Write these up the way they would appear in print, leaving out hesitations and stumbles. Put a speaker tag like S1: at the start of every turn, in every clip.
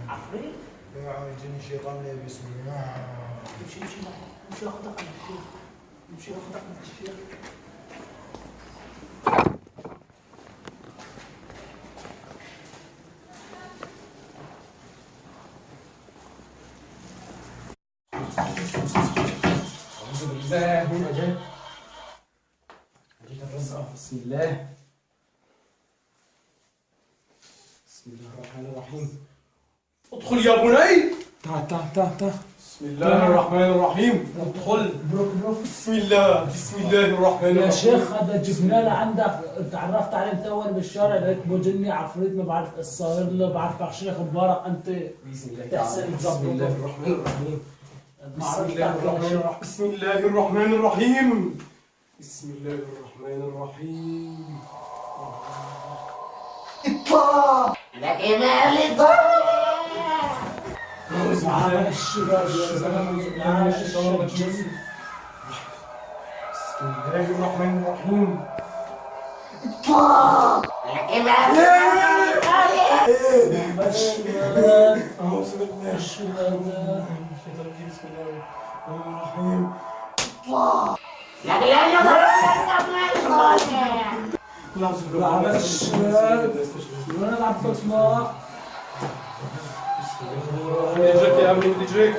S1: عفريت؟
S2: يجيني شيطان لابس
S1: امشي لاخذ رقمك الشيخ. امشي لاخذ رقمك الشيخ.
S2: أعوذ بالله من أجل الرزق. بسم الله الرحمن الرحيم. ادخل يا بني. تعال. بسم الله الرحمن الرحيم. ادخل.
S1: بروك.
S2: بسم الله الرحمن الرحيم.
S1: يا شيخ هذا جبنا لعندك، تعرفت عليه انت اول بالشارع، لقيت بوجني عفريت ما بعرف ايش صاير له، بعرفك شيخ مبارك انت.
S2: بسم الله
S1: تحسن تظبطه.
S2: بسم الله الرحمن الرحيم.
S1: معرفتك
S2: بسم الله الرحمن الرحيم. بسم الله الرحمن الرحيم. اطلع
S3: لك مالي ضل.
S1: على الشباب يا زلمه، على الشباب.
S2: بسم الله الرحمن الرحيم.
S3: اطلع لك مالي
S1: الشباب.
S2: أعوذ بالله
S1: الشباب.
S2: بسم الله الرحمن الرحيم.
S3: لك لا يضل.
S1: على الشباب. وين العب ما
S2: يجريك يا ابني، يجريك.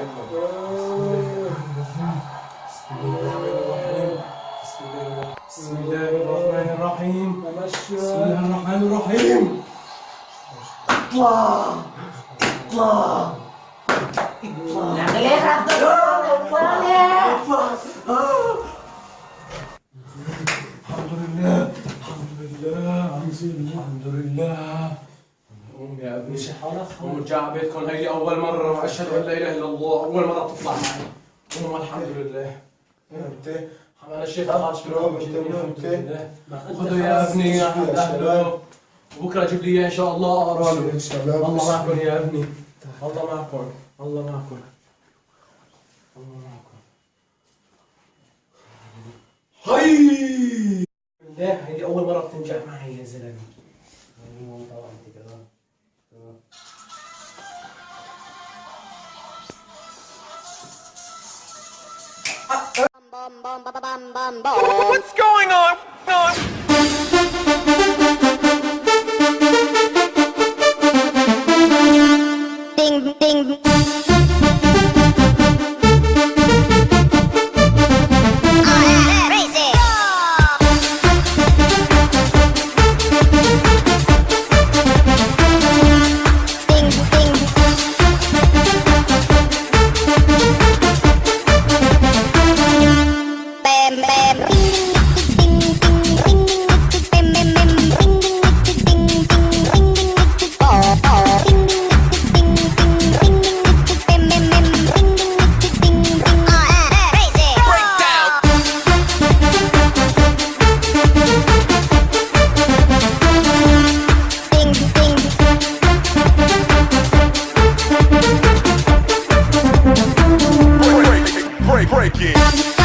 S2: بسم الله الرحمن الرحيم. بسم الله الرحمن الرحيم.
S3: اطلع لك لا يضل.
S2: الحمد لله. قوم يا ابني، قوم ارجع على بيتكم. هي اول مره، واشهد ان لا اله الا الله. اول مره تطلع معي. قوم. الحمد لله. انت انا الشيخ خالد الحمد لله. خذوا يا ابني يا اهله، وبكره جيب لي اياه ان شاء الله اقرا له. الله معكم يا ابني، الله معكم. هاي لا، هي اول مره بتنجح معي يا زلمه. طبعا كده.
S4: What's going on?
S3: Ding ding.
S4: Break it.